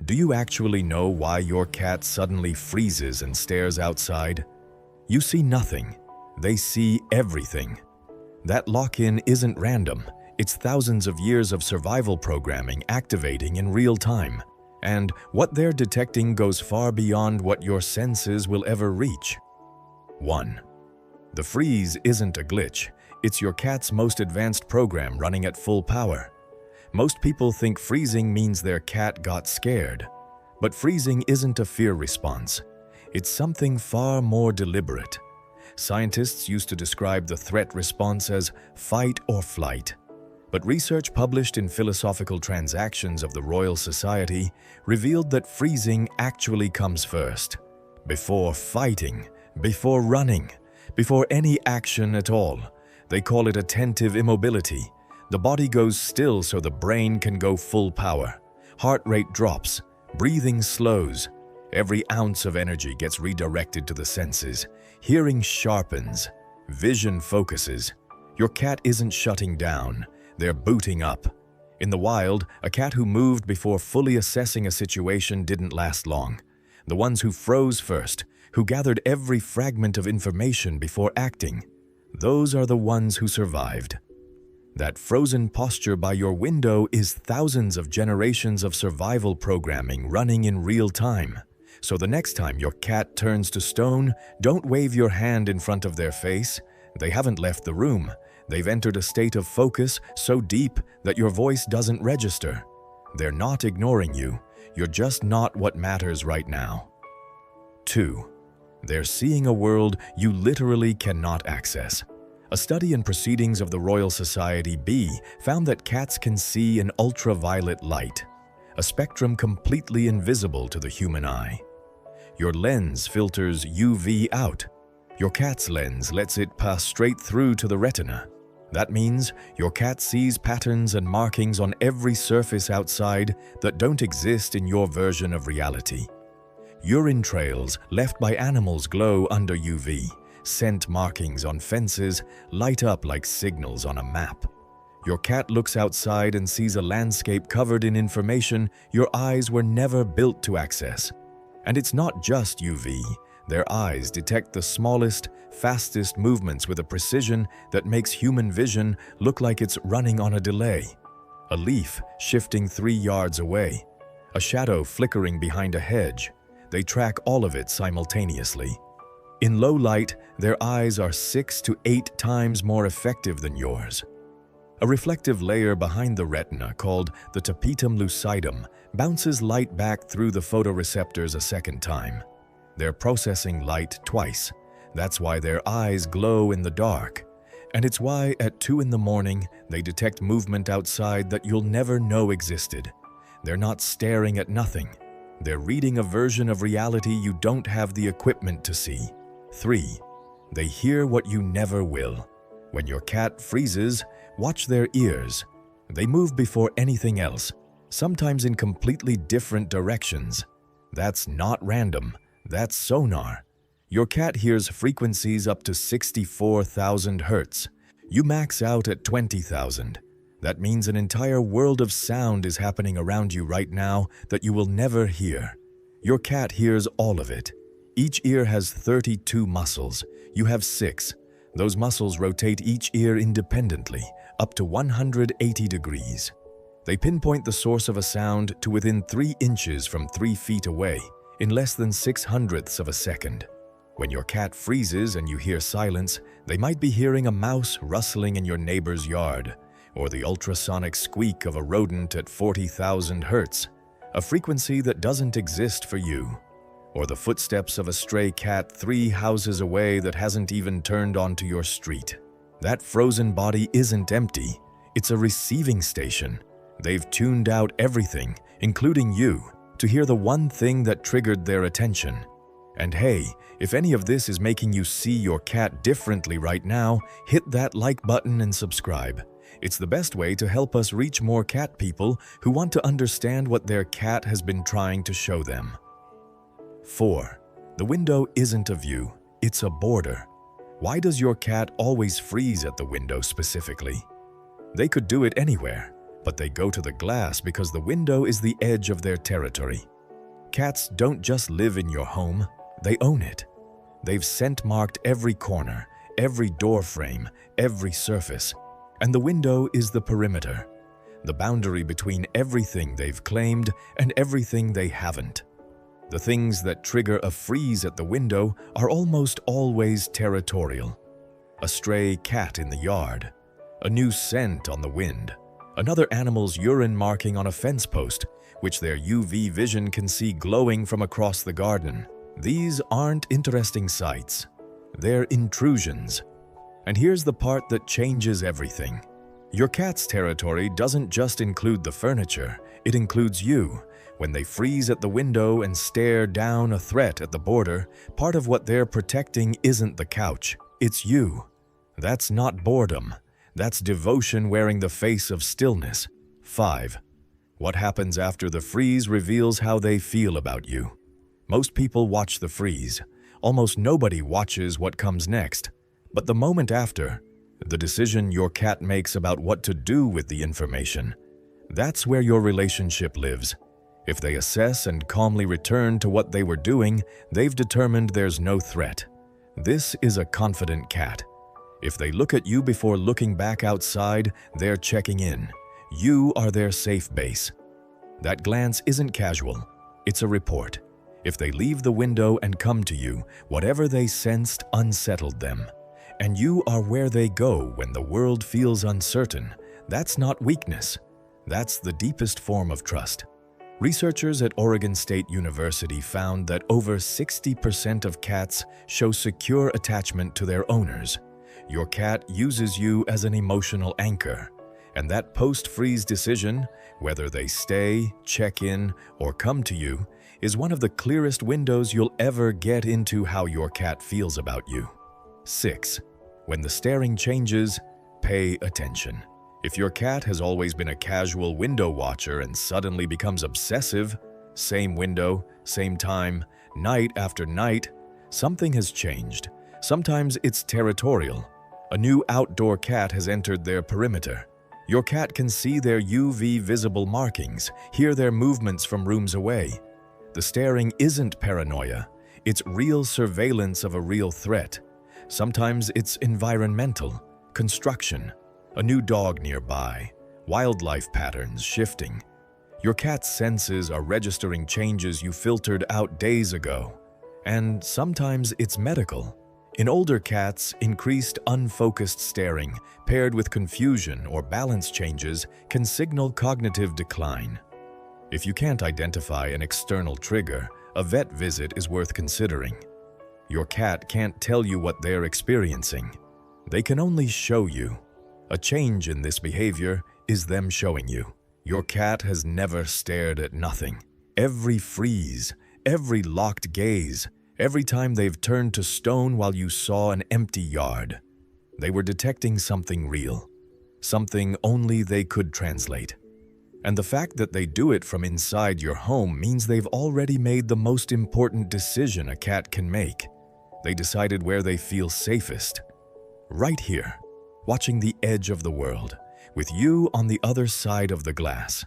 Do you actually know why your cat suddenly freezes and stares outside? You see nothing. They see everything. That lock-in isn't random. It's thousands of years of survival programming activating in real time. And what they're detecting goes far beyond what your senses will ever reach. 1. The freeze isn't a glitch. It's your cat's most advanced program running at full power. Most people think freezing means their cat got scared. But freezing isn't a fear response. It's something far more deliberate. Scientists used to describe the threat response as fight or flight. But research published in Philosophical Transactions of the Royal Society revealed that freezing actually comes first. Before fighting, before running, before any action at all. They call it attentive immobility. The body goes still so the brain can go full power. Heart rate drops, breathing slows. Every ounce of energy gets redirected to the senses. Hearing sharpens, vision focuses. Your cat isn't shutting down, they're booting up. In the wild, a cat who moved before fully assessing a situation didn't last long. The ones who froze first, who gathered every fragment of information before acting, those are the ones who survived. That frozen posture by your window is thousands of generations of survival programming running in real time. So the next time your cat turns to stone, don't wave your hand in front of their face. They haven't left the room. They've entered a state of focus so deep that your voice doesn't register. They're not ignoring you. You're just not what matters right now. 2. They're seeing a world you literally cannot access. A study in Proceedings of the Royal Society B found that cats can see an ultraviolet light, a spectrum completely invisible to the human eye. Your lens filters UV out. Your cat's lens lets it pass straight through to the retina. That means your cat sees patterns and markings on every surface outside that don't exist in your version of reality. Urine trails left by animals glow under UV. Scent markings on fences light up like signals on a map. Your cat looks outside and sees a landscape covered in information your eyes were never built to access. And it's not just UV. Their eyes detect the smallest, fastest movements with a precision that makes human vision look like it's running on a delay. A leaf shifting 3 yards away, a shadow flickering behind a hedge. They track all of it simultaneously. In low light, their eyes are 6 to 8 times more effective than yours. A reflective layer behind the retina, called the tapetum lucidum, bounces light back through the photoreceptors a second time. They're processing light twice. That's why their eyes glow in the dark. And it's why at 2 in the morning, they detect movement outside that you'll never know existed. They're not staring at nothing. They're reading a version of reality you don't have the equipment to see. 3. They hear what you never will. When your cat freezes, watch their ears. They move before anything else, sometimes in completely different directions. That's not random. That's sonar. Your cat hears frequencies up to 64,000 hertz. You max out at 20,000. That means an entire world of sound is happening around you right now that you will never hear. Your cat hears all of it. Each ear has 32 muscles. You have 6. Those muscles rotate each ear independently, up to 180 degrees. They pinpoint the source of a sound to within 3 inches from 3 feet away, in less than 6/100ths of a second. When your cat freezes and you hear silence, they might be hearing a mouse rustling in your neighbor's yard, or the ultrasonic squeak of a rodent at 40,000 hertz, a frequency that doesn't exist for you, or the footsteps of a stray cat 3 houses away that hasn't even turned onto your street. That frozen body isn't empty, it's a receiving station. They've tuned out everything, including you, to hear the one thing that triggered their attention. And hey, if any of this is making you see your cat differently right now, hit that like button and subscribe. It's the best way to help us reach more cat people who want to understand what their cat has been trying to show them. 4. The window isn't a view, it's a border. Why does your cat always freeze at the window specifically? They could do it anywhere, but they go to the glass because the window is the edge of their territory. Cats don't just live in your home, they own it. They've scent-marked every corner, every door frame, every surface, and the window is the perimeter, the boundary between everything they've claimed and everything they haven't. The things that trigger a freeze at the window are almost always territorial. A stray cat in the yard, a new scent on the wind, another animal's urine marking on a fence post, which their UV vision can see glowing from across the garden. These aren't interesting sights. They're intrusions. And here's the part that changes everything. Your cat's territory doesn't just include the furniture, it includes you. When they freeze at the window and stare down a threat at the border, part of what they're protecting isn't the couch, it's you. That's not boredom. That's devotion wearing the face of stillness. 5. What happens after the freeze reveals how they feel about you. Most people watch the freeze. Almost nobody watches what comes next. But the moment after, the decision your cat makes about what to do with the information, that's where your relationship lives. If they assess and calmly return to what they were doing, they've determined there's no threat. This is a confident cat. If they look at you before looking back outside, they're checking in. You are their safe base. That glance isn't casual, it's a report. If they leave the window and come to you, whatever they sensed unsettled them. And you are where they go when the world feels uncertain. That's not weakness. That's the deepest form of trust. Researchers at Oregon State University found that over 60% of cats show secure attachment to their owners. Your cat uses you as an emotional anchor. And that post-freeze decision, whether they stay, check in, or come to you, is one of the clearest windows you'll ever get into how your cat feels about you. 6. When the staring changes, pay attention. If your cat has always been a casual window watcher and suddenly becomes obsessive, same window, same time, night after night, something has changed. Sometimes it's territorial. A new outdoor cat has entered their perimeter. Your cat can see their UV visible markings, hear their movements from rooms away. The staring isn't paranoia, it's real surveillance of a real threat. Sometimes it's environmental, construction, a new dog nearby, wildlife patterns shifting. Your cat's senses are registering changes you filtered out days ago. And sometimes it's medical. In older cats, increased unfocused staring, paired with confusion or balance changes, can signal cognitive decline. If you can't identify an external trigger, a vet visit is worth considering. Your cat can't tell you what they're experiencing. They can only show you. A change in this behavior is them showing you. Your cat has never stared at nothing. Every freeze, every locked gaze, every time they've turned to stone while you saw an empty yard, they were detecting something real, something only they could translate. And the fact that they do it from inside your home means they've already made the most important decision a cat can make. They decided where they feel safest. Right here, watching the edge of the world, with you on the other side of the glass.